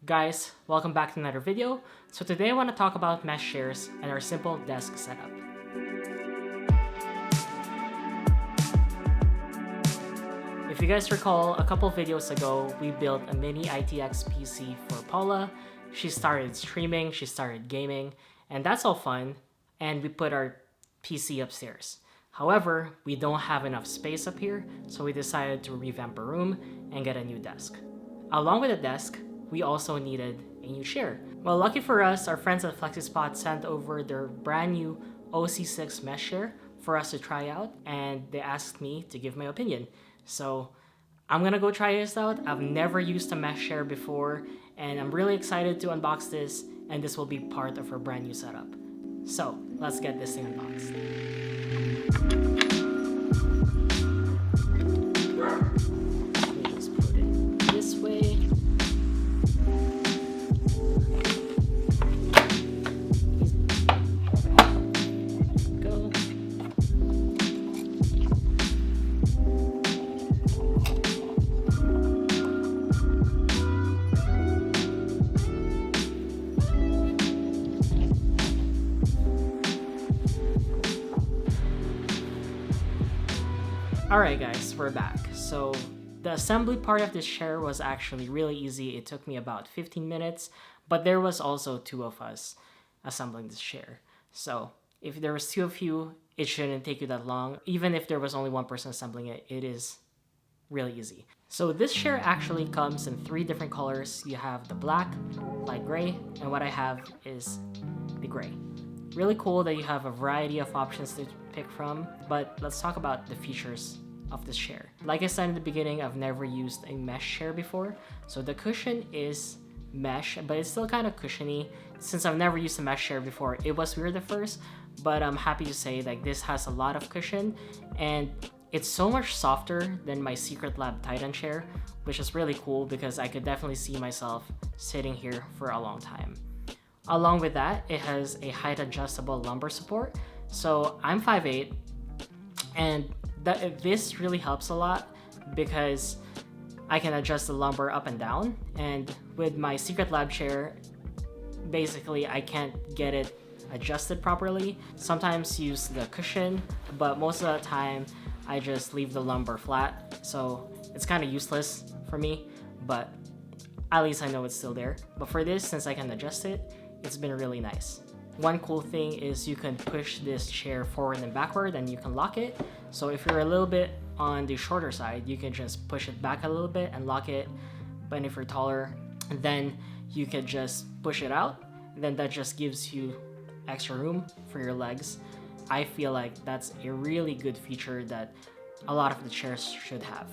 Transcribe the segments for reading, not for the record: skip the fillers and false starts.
Guys, welcome back to another video. So today I want to talk about mesh chairs and our simple desk setup. If you guys recall, a couple videos ago, we built a mini ITX PC for Paula. She started streaming, she started gaming, and that's all fun, and we put our PC upstairs. However, we don't have enough space up here, so we decided to revamp our room and get a new desk. Along with the desk, we also needed a new chair. Well, lucky for us, our friends at Flexispot sent over their brand new Oc6 Mesh Chair for us to try out, and they asked me to give my opinion. So I'm gonna go try this out. I've never used a mesh chair before, and I'm really excited to unbox this, and this will be part of our brand new setup. So let's get this thing unboxed. Let me just put it this way. Go. Alright guys, we're back. So the assembly part of this chair was actually really easy. It took me about 15 minutes, but there was also two of us assembling this chair. So if there was two of you, it shouldn't take you that long. Even if there was only one person assembling it, it is really easy. So this chair actually comes in three different colors. You have the black, light gray, and what I have is the gray. Really cool that you have a variety of options to pick from, but let's talk about the features of this chair. Like I said in the beginning, I've never used a mesh chair before, so the cushion is mesh, but it's still kind of cushiony. Since I've never used a mesh chair before, it was weird at first, but I'm happy to say that this has a lot of cushion, and it's so much softer than my Secret Lab Titan chair, which is really cool because I could definitely see myself sitting here for a long time. Along with that, it has a height adjustable lumbar support. So I'm 5'8", and this really helps a lot because I can adjust the lumbar up and down. And with my Secret Lab chair, basically I can't get it adjusted properly. Sometimes use the cushion, but most of the time I just leave the lumbar flat. So it's kind of useless for me, but at least I know it's still there. But for this, since I can adjust it, it's been really nice. One cool thing is you can push this chair forward and backward and you can lock it. So if you're a little bit on the shorter side, you can just push it back a little bit and lock it. But if you're taller, then you can just push it out. Then that just gives you extra room for your legs. I feel like that's a really good feature that a lot of the chairs should have.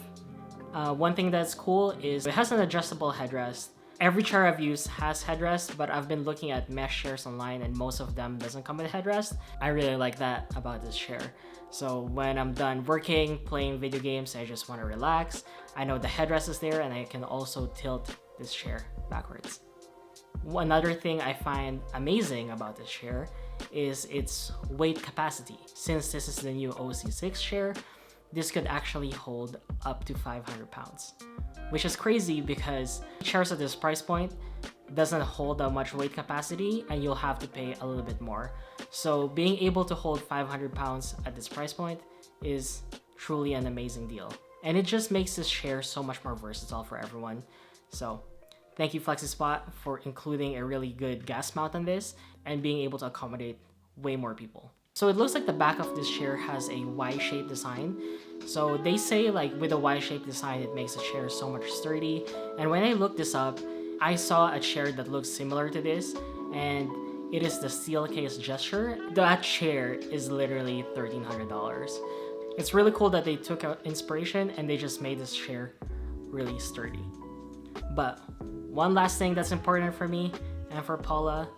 One thing that's cool is it has an adjustable headrest. Every chair I've used has headrest, but I've been looking at mesh chairs online and most of them doesn't come with headrest. I really like that about this chair. So when I'm done working, playing video games, I just want to relax. I know the headrest is there and I can also tilt this chair backwards. Another thing I find amazing about this chair is its weight capacity. Since this is the new Oc6 chair, this could actually hold up to 500 pounds, which is crazy because chairs at this price point doesn't hold that much weight capacity and you'll have to pay a little bit more. So being able to hold 500 pounds at this price point is truly an amazing deal. And it just makes this chair so much more versatile for everyone. So thank you Flexispot for including a really good gas mount on this and being able to accommodate way more people. So it looks like the back of this chair has a Y-shaped design. So they say like with a Y-shaped design, it makes the chair so much sturdy. And when I looked this up, I saw a chair that looks similar to this, and it is the Steelcase Gesture. That chair is literally $1,300. It's really cool that they took inspiration and they just made this chair really sturdy. But one last thing that's important for me and for Paula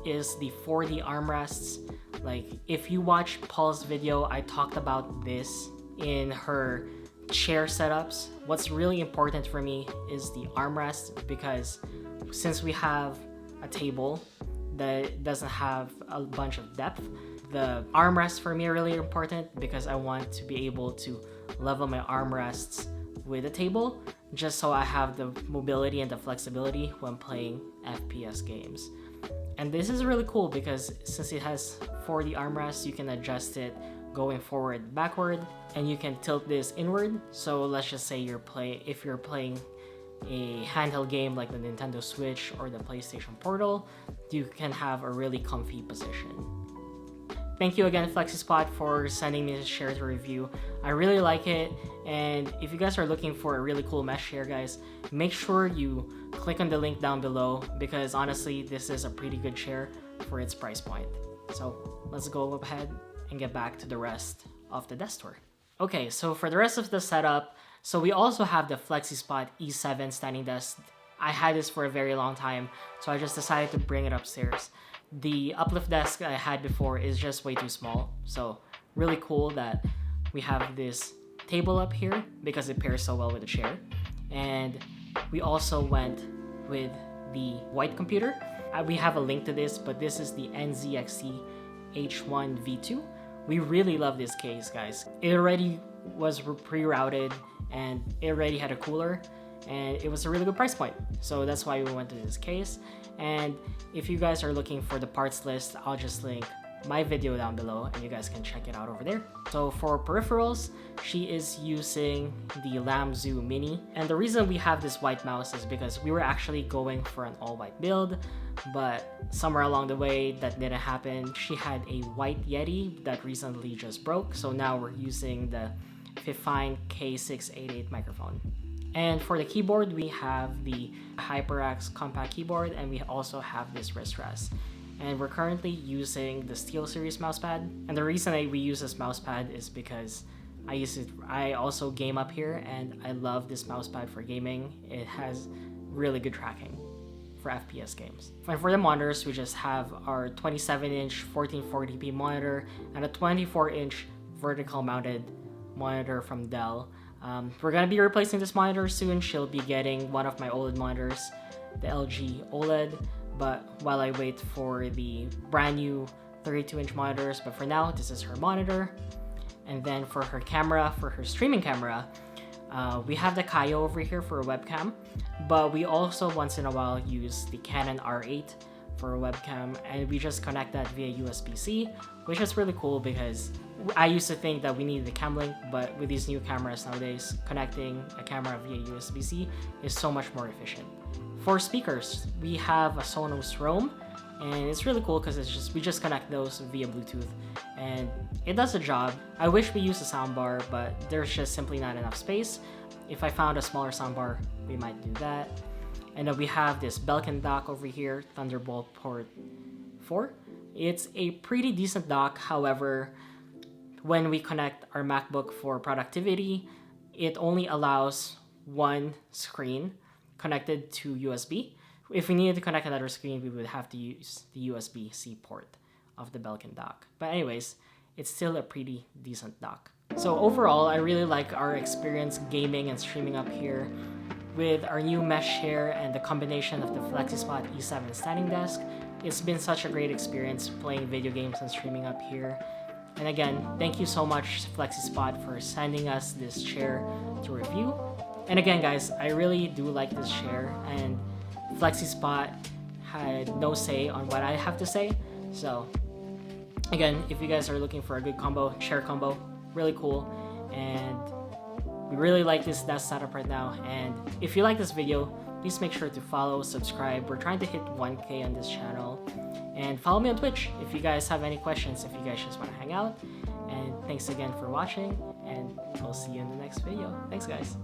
is the 4D armrests. Like if you watch Paul's video, I talked about this in her chair setups. What's really important for me is the armrest, because since we have a table that doesn't have a bunch of depth, the armrests for me are really important because I want to be able to level my armrests with a table, just so I have the mobility and the flexibility when playing FPS games. And this is really cool because since it has 4D armrests, you can adjust it going forward, backward, and you can tilt this inward. So let's just say if you're playing a handheld game like the Nintendo Switch or the PlayStation Portal, you can have a really comfy position. Thank you again, Flexispot, for sending me this chair to review. I really like it, and if you guys are looking for a really cool mesh chair, guys, make sure you click on the link down below because honestly, this is a pretty good chair for its price point. So let's go ahead and get back to the rest of the desk tour. Okay, so for the rest of the setup, so we also have the Flexispot E7 standing desk. I had this for a very long time, so I just decided to bring it upstairs. The uplift desk I had before is just way too small, so really cool that we have this table up here because it pairs so well with the chair. And we also went with the white computer. We have a link to this, but this is the NZXT H1 V2. We really love this case, guys. It already was pre-routed and it already had a cooler, and it was a really good price point. So that's why we went to this case. And if you guys are looking for the parts list, I'll just link my video down below and you guys can check it out over there. So for peripherals, she is using the Lamzu Mini. And the reason we have this white mouse is because we were actually going for an all-white build, but somewhere along the way that didn't happen. She had a white Yeti that recently just broke, so now we're using the Fifine K688 microphone. And for the keyboard, we have the HyperX compact keyboard, and we also have this wrist rest. And we're currently using the SteelSeries mousepad. And the reason we use this mousepad is because I also game up here, and I love this mousepad for gaming. It has really good tracking for FPS games. And for the monitors, we just have our 27-inch 1440p monitor and a 24-inch vertical mounted monitor from Dell. We're gonna be replacing this monitor soon. She'll be getting one of my OLED monitors, the LG OLED, but while I wait for the brand new 32-inch monitors. But for now, this is her monitor. And then for her camera, for her streaming camera, we have the Kaio over here for a webcam, but we also once in a while use the Canon R8 for a webcam, and we just connect that via USB-C, which is really cool because I used to think that we needed a cam link, but with these new cameras nowadays, connecting a camera via USB-C is so much more efficient. For speakers, we have a Sonos Roam, and it's really cool because we just connect those via Bluetooth, and it does the job. I wish we used a soundbar, but there's just simply not enough space. If I found a smaller soundbar, we might do that. And then we have this Belkin dock over here, Thunderbolt port 4. It's a pretty decent dock, however, when we connect our MacBook for productivity, it only allows one screen connected to USB. If we needed to connect another screen, we would have to use the USB-C port of the Belkin dock. But anyways, it's still a pretty decent dock. So overall, I really like our experience gaming and streaming up here. With our new mesh chair and the combination of the Flexispot E7 standing desk, it's been such a great experience playing video games and streaming up here. And again, thank you so much, Flexispot, for sending us this chair to review. And again, guys, I really do like this chair, and Flexispot had no say on what I have to say. So again, if you guys are looking for a good combo, chair combo, really cool. And we really like this desk setup right now. And if you like this video, please make sure to follow, subscribe. We're trying to hit 1K on this channel. And follow me on Twitch if you guys have any questions, if you guys just want to hang out. And thanks again for watching, and we'll see you in the next video. Thanks, guys.